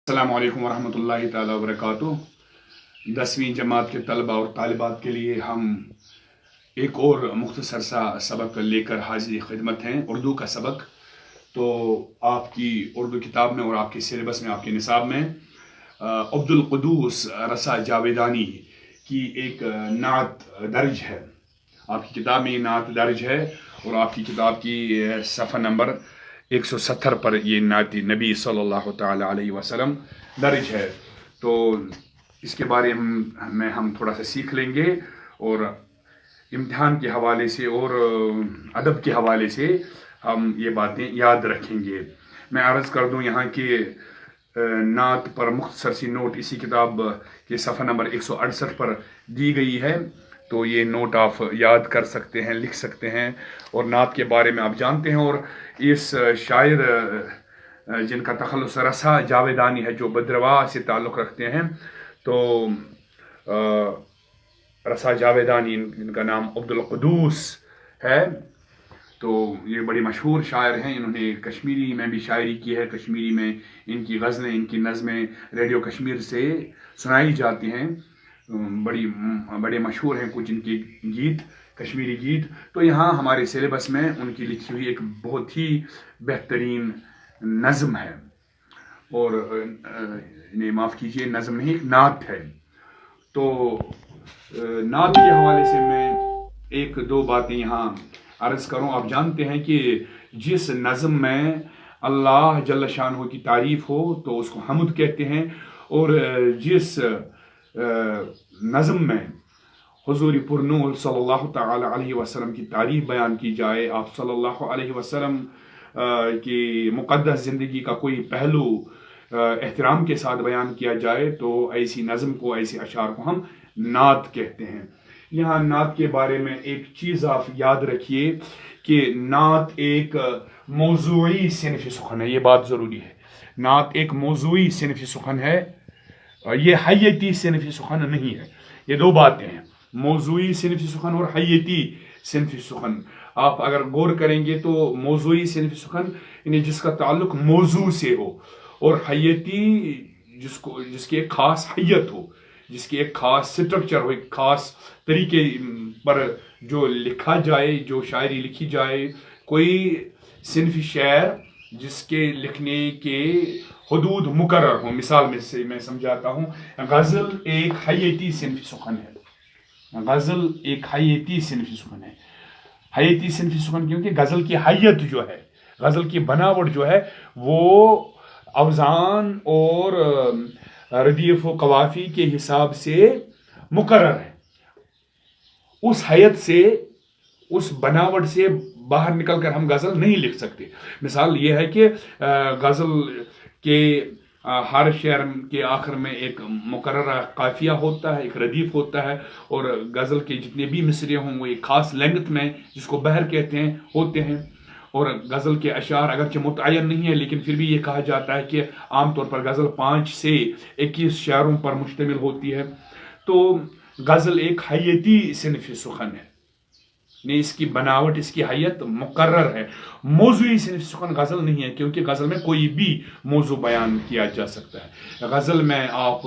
السلام علیکم ورحمۃ اللہ تعالیٰ وبرکاتہ۔ 10ویں جماعت کے طلبہ اور طالبات کے لیے ہم ایک اور مختصر سا سبق لے کر حاضر خدمت ہیں، اردو کا سبق۔ تو آپ کی اردو کتاب میں اور آپ کے سلیبس میں، آپ کے نصاب میں عبد القدوس رسا جاویدانی کی ایک نعت درج ہے۔ آپ کی کتاب میں یہ نعت درج ہے اور آپ کی کتاب کی صفحہ نمبر 170 پر یہ نعت نبی صلی اللہ تعالی علیہ وسلم درج ہے۔ تو اس کے بارے میں ہم تھوڑا سا سیکھ لیں گے اور امتحان کے حوالے سے اور ادب کے حوالے سے ہم یہ باتیں یاد رکھیں گے۔ میں عرض کر دوں یہاں کہ نعت پر مختصر سی نوٹ اسی کتاب کے صفحہ نمبر 168 پر دی گئی ہے، تو یہ نوٹ آپ یاد کر سکتے ہیں، لکھ سکتے ہیں اور نعت کے بارے میں آپ جانتے ہیں۔ اور اس شاعر جن کا تخلص رسا جاویدانی ہے، جو بدرواہ سے تعلق رکھتے ہیں، تو رسا جاویدانی ان کا نام عبد القدوس ہے، تو یہ بڑی مشہور شاعر ہیں۔ انہوں نے کشمیری میں بھی شاعری کی ہے، کشمیری میں ان کی غزلیں، ان کی نظمیں ریڈیو کشمیر سے سنائی جاتی ہیں، بڑے مشہور ہیں کچھ ان کے گیت، کشمیری گیت۔ تو یہاں ہمارے سلیبس میں ان کی لکھی ہوئی ایک بہت ہی بہترین نظم ہے، اور معاف کیجیے، نظم نہیں، ایک نعت ہے۔ تو نعت کے حوالے سے میں ایک دو باتیں یہاں عرض کروں۔ آپ جانتے ہیں کہ جس نظم میں اللہ جل شانہ کی تعریف ہو تو اس کو حمد کہتے ہیں، اور جس نظم میں حضور پرنور صلی اللہ تعالی علیہ وسلم کی تعریف بیان کی جائے، آپ صلی اللہ علیہ وسلم کی مقدس زندگی کا کوئی پہلو احترام کے ساتھ بیان کیا جائے، تو ایسی نظم کو، ایسے اشعار کو ہم نعت کہتے ہیں۔ یہاں نعت کے بارے میں ایک چیز آپ یاد رکھیے کہ نعت ایک موضوعی صنف سخن ہے، یہ بات ضروری ہے۔ نعت ایک موضوعی صنف سخن ہے، یہ حیتی صنف سخن نہیں ہے۔ یہ دو باتیں ہیں، موضوعی صنف سخن اور حیتی صنف سخن۔ آپ اگر غور کریں گے تو موضوعی صنف سخن یعنی جس کا تعلق موضوع سے ہو، اور حیتی جس کی ایک خاص حیت ہو، جس کی ایک خاص سٹرکچر ہو، ایک خاص طریقے پر جو لکھا جائے، جو شاعری لکھی جائے۔ کوئی صنف شعر جس کے لکھنے کے حدود مقرر ہوں۔ مثال میں سے میں سمجھاتا ہوں، غزل ایک حیتی صنف سخن ہے۔ غزل ایک حیتی صنف سخن ہے۔ حیتی صنف سخن کیونکہ غزل کی حیت جو ہے، غزل کی بناوٹ جو ہے، وہ اوزان اور ردیف و قوافی کے حساب سے مقرر ہے۔ اس حیت سے، اس بناوٹ سے باہر نکل کر ہم غزل نہیں لکھ سکتے۔ مثال یہ ہے کہ غزل کے ہر شعر کے آخر میں ایک مقررہ قافیہ ہوتا ہے، ایک ردیف ہوتا ہے، اور غزل کے جتنے بھی مصرے ہوں وہ ایک خاص لینگتھ میں، جس کو بحر کہتے ہیں، ہوتے ہیں۔ اور غزل کے اشعار اگرچہ متعین نہیں ہے، لیکن پھر بھی یہ کہا جاتا ہے کہ عام طور پر غزل 5 سے 21 شعروں پر مشتمل ہوتی ہے۔ تو غزل ایک حیتی صنف سخن ہے، نہیں، اس کی بناوٹ، اس کی حیت مقرر ہے۔ موضوعی صنف سخن غزل نہیں ہے، کیونکہ غزل میں کوئی بھی موضوع بیان کیا جا سکتا ہے۔ غزل میں آپ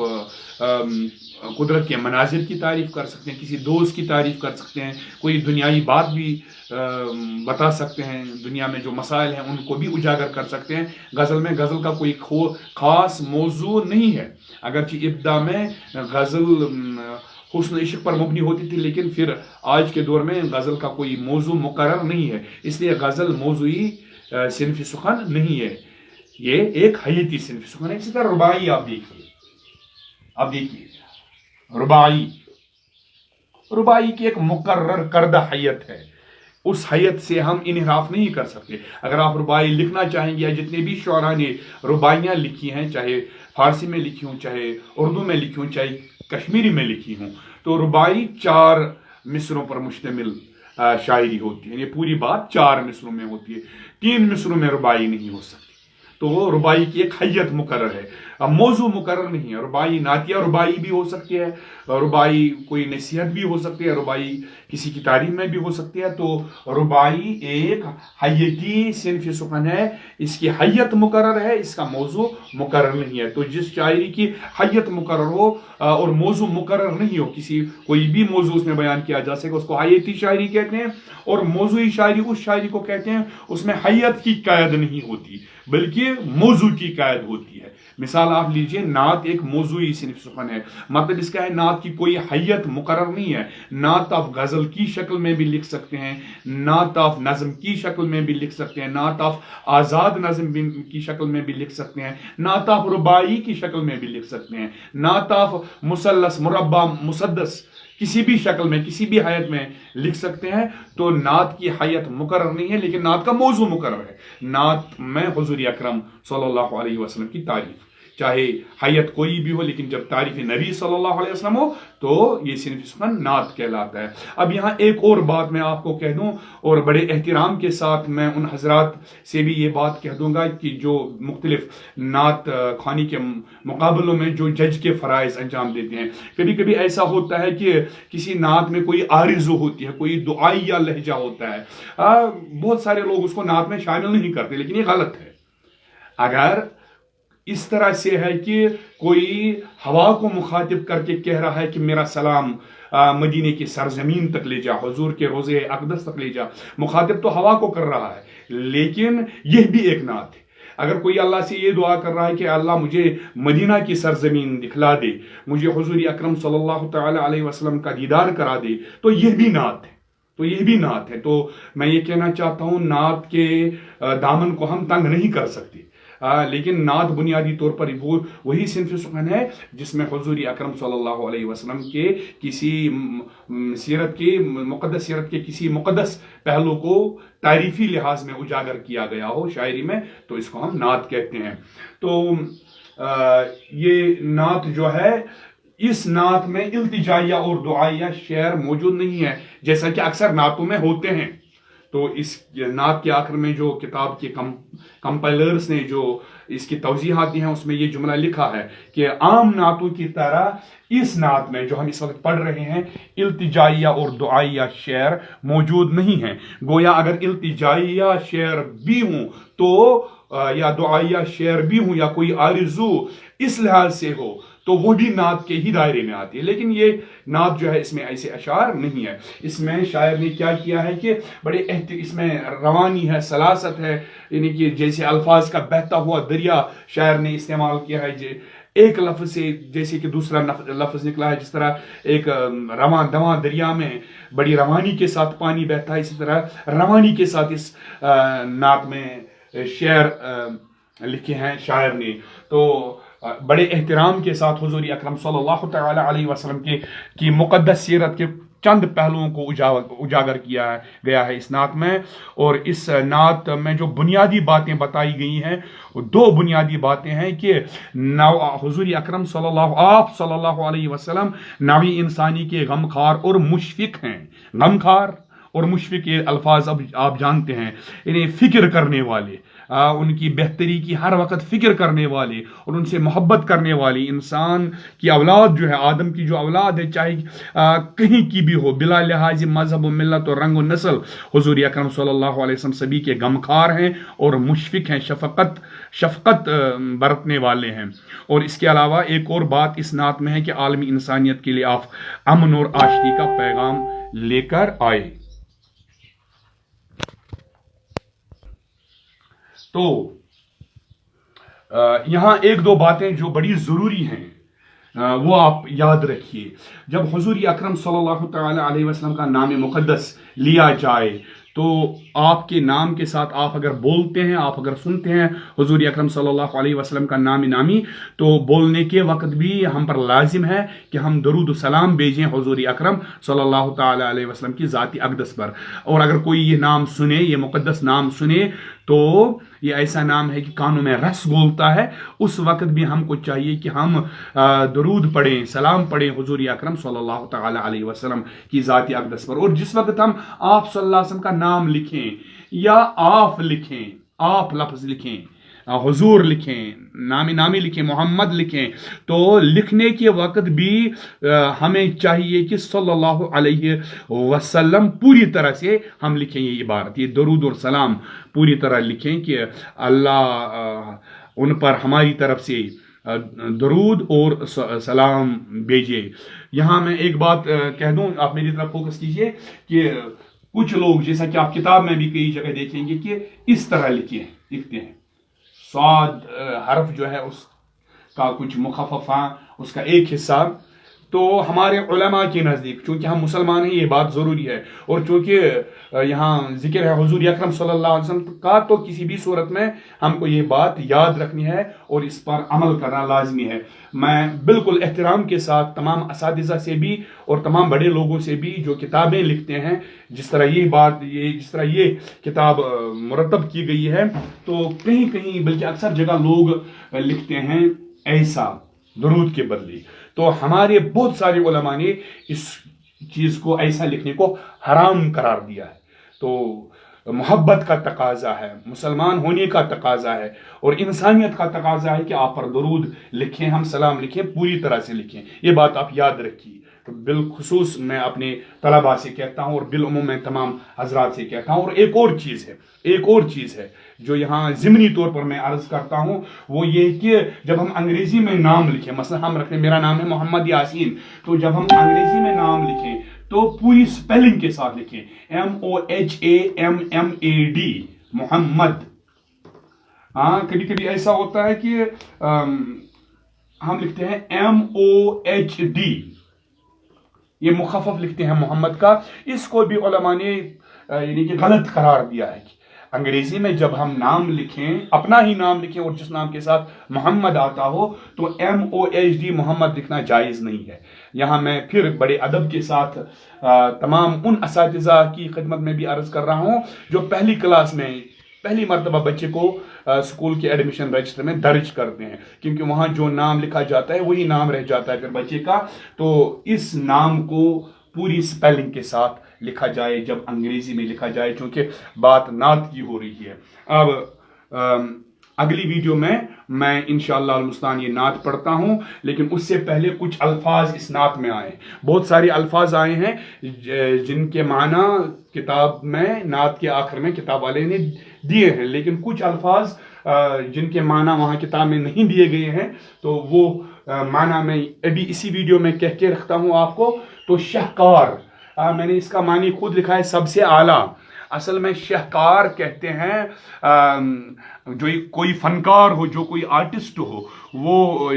قدرت کے مناظر کی تعریف کر سکتے ہیں، کسی دوست کی تعریف کر سکتے ہیں، کوئی دنیائی بات بھی بتا سکتے ہیں، دنیا میں جو مسائل ہیں ان کو بھی اجاگر کر سکتے ہیں۔ غزل کا کوئی خاص موضوع نہیں ہے، اگرچہ ابتدا میں غزل حسن عشق پر مبنی ہوتی تھی، لیکن پھر آج کے دور میں غزل کا کوئی موضوع مقرر نہیں ہے، اس لیے غزل موضوعی صنف سخن نہیں ہے، یہ ایک حیتی صنف سخن ہے۔ اسی طرح رباعی آپ دیکھیے رباعی کی ایک مقرر کردہ حیت ہے، اس حیت سے ہم انحراف نہیں کر سکتے۔ اگر آپ رباعی لکھنا چاہیں گے، یا جتنے بھی شعراء نے رباعیاں لکھی ہیں، چاہے فارسی میں لکھی ہوں، چاہے اردو میں لکھی ہوں، چاہے کشمیری میں لکھی ہوں، تو رباعی 4 مصروں پر مشتمل شاعری ہوتی ہے، یہ پوری بات 4 مصروں میں ہوتی ہے، 3 مصروں میں رباعی نہیں ہو سکتی۔ تو وہ رباعی کی ایک حیت مقرر ہے۔ अब मौजू मुकर्रर नहीं है। रुबाई नातिया रुबाई भी हो सकती है, रुबाई कोई नसीहत भी हो सकती है, रुबाई किसी की तारीफ में भी हो सकती है। तो रुबाई एक हय्यती सिनफ सुखन है, इसकी हय्यत मुकर्रर है, इसका मौजू मुकर्रर नहीं है। तो जिस शायरी की हय्यत मुकर्रर हो और मौजू मुकर्रर नहीं हो, किसी कोई भी मौजू उसमें बयान किया जा सके, उसको हय्यती शायरी कहते हैं। और मौजूई शायरी उस शायरी को कहते हैं उसमें हय्यत की कैद नहीं होती बल्कि मौजू की कैद होती है। मिसाल आप लीजिए, नात एक मौजूई सिनफ सुखन है, मतलब इसका है नात की कोई हय्यत मुकर्रर नहीं है। नात आप गजल की शक्ल में भी लिख सकते हैं, नात आप नज्म की शक्ल में भी लिख सकते हैं, नात आप आजाद नज्म की शक्ल में भी लिख सकते हैं, नात आप रुबाई की शक्ल में भी लिख सकते हैं, नात आप मुसल्लस मुरब्बा मुसद्दस किसी भी शक्ल में किसी भी हयत में लिख सकते हैं। तो नात की हयत मुकर्रर नहीं है, लेकिन नात का मौजू मुकर्रर है। नात में हुजूर अकरम सल्लल्लाहु अलैहि वसल्लम की तारीफ, चाहे हयत कोई भी हो, लेकिन जब तारीफ नबी सल्लल्लाहु अलैहि वसल्लम हो तो ये सिनफ सुखन नात कहलाता है। अब यहाँ एक और बात मैं आपको कह दूं, और बड़े एहतराम के साथ मैं उन हजरात से भी ये बात कह दूंगा कि जो मुख्तलिफ नात खानी के मुकाबलों में जो जज के फ़राइज़ अंजाम देते हैं, कभी कभी ऐसा होता है कि किसी नात में कोई आरिज़ो होती है, कोई दुआई या लहजा होता है, बहुत सारे लोग उसको नात में शामिल नहीं करते, लेकिन ये गलत है। अगर इस तरह से है कि कोई हवा को मुखातिब करके कह रहा है कि मेरा सलाम मदीने की सरजमीन तक ले जा, हुजूर के रोज़े अक़दस तक ले जा, मुखातिब तो हवा को कर रहा है, लेकिन यह भी एक नात है। अगर कोई अल्लाह से ये दुआ कर रहा है कि अल्लाह मुझे मदीना की सरजमीन दिखला दे, मुझे हुजूर अकरम सल्लल्लाहु तआला अलैहि वसल्लम का दीदार करा दे, तो यह भी नात है, तो यह भी नात है। तो मैं ये कहना चाहता हूँ, नात के दामन को हम तंग नहीं कर सकते, लेकिन नात बुनियादी तौर पर वो वही सिनफ सुखन है जिसमें हुजूर अकरम सल्लल्लाहु अलैहि वसल्लम के किसी सीरत के मुक़द्दस सीरत के किसी मुक़द्दस पहलू को तारीफी लिहाज में उजागर किया गया हो शायरी में, तो इसको हम नात कहते हैं। तो ये नात जो है, इस नात में इल्तिजाइया और दुआइया शेर मौजूद नहीं है, जैसा कि अक्सर नातों में होते हैं। तो इस नात के आखिर में जो किताब के कंपाइलर्स ने जो इसकी तौजीहात दी हैं, उसमें ये जुमला लिखा है कि आम नातों की तरह इस नात में जो हम इस वक्त पढ़ रहे हैं, इल्तिजाइया और दुआइया शेर मौजूद नहीं है। गोया अगर इल्तिजाइया शेर भी हूं तो या दुआइया शेर भी हूं या कोई आरिज़ू इस लिहाज से हो तो वो भी नात के ही दायरे में आती है, लेकिन ये नात जो है इसमें ऐसे अशार नहीं है। इसमें शायर ने क्या किया है कि बड़े इसमें रवानी है, सलासत है, यानी कि जैसे अल्फाज का बहता हुआ दरिया शायर ने इस्तेमाल किया है। एक लफ्ज से जैसे कि दूसरा लफ्ज निकला है, जिस तरह एक रवां दवा दरिया में बड़ी रवानी के साथ पानी बहता है, इसी तरह रवानी के साथ इस नात में शेर लिखे हैं शायर ने। तो बड़े एहतराम के साथ हुजूर अकरम सल्लल्लाहु तआला अलैहि वसल्लम की मुक़द्दस सीरत के चंद पहलुओं को उजागर किया गया है इस नात में। और इस नात में जो बुनियादी बातें बताई गई हैं, दो बुनियादी बातें हैं कि हुजूर अकरम सल्लल्लाहु अलैहि वसल्लम नावी इंसानी के गमखार और मुशफिक हैं। गमखार और मुशफिक ये अल्फाज अब आप जानते हैं, इन्हें फिक्र करने वाले, उनकी बेहतरी की हर वक्त फिक्र करने वाले और उनसे मोहब्बत करने वाली इंसान की औलाद जो है, आदम की जो औलाद है, चाहे कहीं की भी हो, बिला लिहाज मजहब और मिल्लत और रंग और नस्ल, हुजूर अकरम सल्लल्लाहु अलैहि वसल्लम सभी के गमखार हैं और मुशफिक हैं, शफकत बरतने वाले हैं। और इसके अलावा एक और बात इस नात में है कि आलमी इंसानियत के लिए आप अमन और आशती का पैगाम लेकर आए। तो यहां एक दो बातें जो बड़ी जरूरी हैं वो आप याद रखिए। जब हुजूर अकरम सल्लल्लाहु तआला अलैहि वसल्लम का नाम मुक़द्दस लिया जाए तो आपके नाम के साथ आप अगर बोलते हैं, आप अगर सुनते हैं हुजूर अकरम सल्लल्लाहु अलैहि वसल्लम का नामी, तो बोलने के वक्त भी हम पर लाजिम है कि हम दरूद सलाम भेजें हुजूर अकरम सल्लल्लाहु तआला अलैहि वसल्लम की ज़ाती अक़दस पर। और अगर कोई ये नाम सुने, ये मुक़द्दस नाम सुने, तो ये ऐसा नाम है कि कानों में रस घोलता है, उस वक्त भी हमको चाहिए कि हम दरूद पढ़ें, सलाम पढ़ें हुजूर अकरम सल्लल्लाहु तआला अलैहि वसल्लम की ज़ाती अक़दस पर। और जिस वक्त हम आप सल्लल्लाहु अलैहि वसल्लम का नाम लिखें या आप लिखें, आप लफ्ज़ लिखें, हुजूर लिखें, नामी लिखें, मोहम्मद लिखें, तो लिखने के वक्त भी हमें चाहिए कि सल्लल्लाहु अलैहि वसल्लम पूरी तरह से हम लिखें ये इबारत, ये दरूद और सलाम पूरी तरह लिखें कि अल्लाह उन पर हमारी तरफ से दरूद और सलाम भेजे। यहाँ मैं एक बात कह दूं, आप मेरी तरफ फोकस कीजिए कि कुछ लोग, जैसा कि आप किताब में भी कई जगह देखेंगे, कि इस तरह लिखते हैं स्वाद हर्फ जो है उसका कुछ मुखफ़फ़ा, उसका एक हिस्सा। तो हमारे उलमा के नज़दीक, चूँकि हम मुसलमान हैं, ये बात ज़रूरी है, और चूँकि यहाँ जिक्र है हुजूर अकरम सल्लल्लाहु अलैहि वसल्लम का, तो किसी भी सूरत में हमको ये बात याद रखनी है और इस पर अमल करना लाजमी है। मैं बिल्कुल एहतराम के साथ तमाम असातिज़ा से भी और तमाम बड़े लोगों से भी जो किताबें लिखते हैं, जिस तरह ये किताब मुरतब की गई है, तो कहीं कहीं बल्कि अक्सर जगह लोग लिखते हैं ऐसा दरूद के बदले। तो हमारे बहुत सारे उलमा ने इस चीज को, ऐसा लिखने को हराम करार दिया है। तो मोहब्बत का तकाजा है, मुसलमान होने का तकाजा है और इंसानियत का तकाजा है कि आप पर दरूद लिखें, हम सलाम लिखें, पूरी तरह से लिखें। ये बात आप याद रखिए। तो बिलखुसूस मैं अपने तलबा से कहता हूँ और बिलउमूम मैं तमाम हजरात से कहता हूँ। और एक और चीज़ है जो यहाँ ज़िमनी तौर पर मैं अर्ज करता हूँ, वो ये कि जब हम अंग्रेजी में नाम लिखें, मसलन हम रखते हैं, मेरा नाम है मोहम्मद यासीन, तो जब हम अंग्रेजी में नाम लिखें तो पूरी स्पेलिंग के साथ लिखें, MOHAMMAD, मोहम्मद। हाँ, कभी कभी ऐसा होता है कि हम लिखते हैं MOHD, ये मुखफ़फ़ लिखते हैं मोहम्मद का। इसको भी उलमा ने यानी कि गलत करार दिया है कि अंग्रेजी में जब हम नाम लिखें, अपना ही नाम लिखें और जिस नाम के साथ मोहम्मद आता हो, तो MOHD मोहम्मद लिखना जायज़ नहीं है। यहाँ मैं फिर बड़े अदब के साथ तमाम उन असातिज़ा की खिदमत में भी अर्ज़ कर रहा हूँ जो पहली क्लास में पहली मरतबा बच्चे को स्कूल के एडमिशन रजिस्टर में दर्ज करते हैं, क्योंकि वहाँ जो नाम लिखा जाता है वही नाम रह जाता है फिर बच्चे का। तो इस नाम को पूरी स्पेलिंग के साथ लिखा जाए जब अंग्रेजी में लिखा जाए, क्योंकि बात नात की हो रही है। अब अगली वीडियो में मैं इंशाअल्लाह मुस्तान ये नात पढ़ता हूँ, लेकिन उससे पहले कुछ अल्फाज इस नात में आए। बहुत सारे अल्फाज आए हैं जिनके माना किताब में, नात के आखिर में किताब वाले ने दिए हैं, लेकिन कुछ अल्फाज जिनके माना वहाँ किताब में नहीं दिए गए हैं, तो वो माना मैं अभी इसी वीडियो में कह के रखता हूँ आपको। तो शाहकार, मैंने इसका मानी खुद लिखा है, सबसे आला। असल में शाहकार कहते हैं जो कोई फनकार हो, जो कोई आर्टिस्ट हो, वो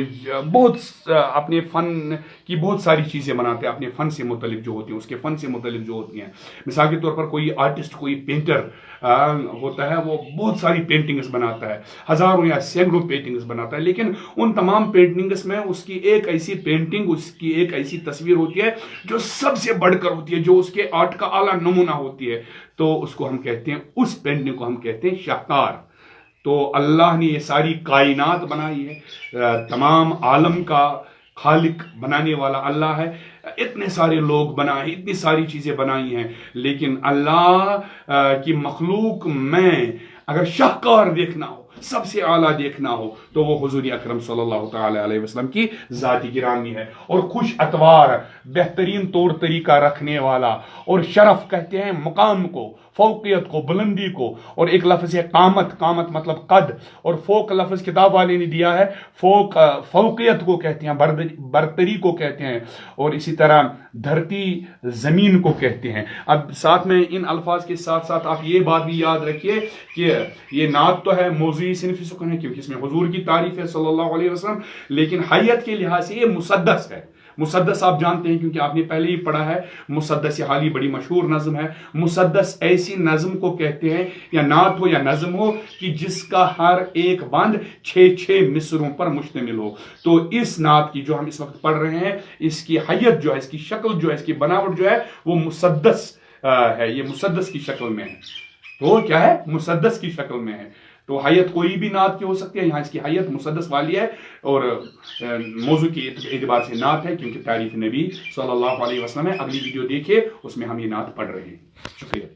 बहुत अपने फन की बहुत सारी चीज़ें बनाते हैं, अपने फन से मुतलिक जो होती हैं, उसके फन से मुतलिक जो होती हैं। मिसाल के तौर पर कोई आर्टिस्ट, कोई पेंटर होता है, वो बहुत सारी पेंटिंग्स बनाता है, हज़ारों या सैकड़ों पेंटिंग्स बनाता है, लेकिन उन तमाम पेंटिंग्स में उसकी एक ऐसी पेंटिंग, उसकी एक ऐसी तस्वीर होती है जो सबसे बढ़कर होती है, जो उसके आर्ट का आला नमूना होती है, तो उसको हम कहते हैं, उस पेंटिंग को हम कहते हैं शाहकार। तो अल्लाह ने ये सारी कायनात बनाई है, तमाम आलम का खालिक बनाने वाला अल्लाह है। इतने सारे लोग बनाए, इतनी सारी चीजें बनाई हैं, लेकिन अल्लाह की मखलूक में अगर शाहकार देखना हो, सबसे आला देखना हो, तो वो हुजूर अकरम सल्लल्लाहु ताला अलैहि वसल्लम की ज़ात गिरामी है। और खुश अतवार, बेहतरीन तौर तरीका रखने वाला, और शरफ कहते हैं मुकाम को, फौकियत को, बुलंदी को। और एक लफ्ज़ है कामत, कामत मतलब कद, और फोक लफ्ज़ किताब वाले ने दिया है, फौकियत को कहते हैं, बरतरी को कहते हैं, और इसी तरह धरती ज़मीन को कहते हैं। अब साथ में इन अल्फाज के साथ साथ आप ये बात भी याद रखिए कि ये नात तो है मौज़ूई सिनफ़ी सुकून है, क्योंकि इसमें हुजूर की तारीफ है सल्लल्लाहु अलैहि वसल्लम, लेकिन हैयत के लिहाज से ये मुसद्दस है। मुसद्दस आप जानते हैं क्योंकि आपने पहले ही पढ़ा है, मुसद्दस हाली बड़ी मशहूर नज़म है। मुसद्दस ऐसी नज़म को कहते हैं, या नात हो या नज़म हो, कि जिसका हर एक बंद 6-6 मिसरों पर मुश्तमिल हो। तो इस नात की जो हम इस वक्त पढ़ रहे हैं, इसकी हैयत जो है, इसकी शक्ल जो है, इसकी बनावट जो है, वो मुसद्दस है, ये मुसद्दस की शक्ल में है। तो क्या है? मुसद्दस की शक्ल में है। तो हैयत कोई भी नात की हो सकती है, यहाँ इसकी हैयत मुसद्दस वाली है, और मौजू के एतबार से नात है, क्योंकि तारीफ नबी सल्लल्लाहु अलैहि वसल्लम है। अगली वीडियो देखिए, उसमें हम ये नात पढ़ रहे हैं। शुक्रिया।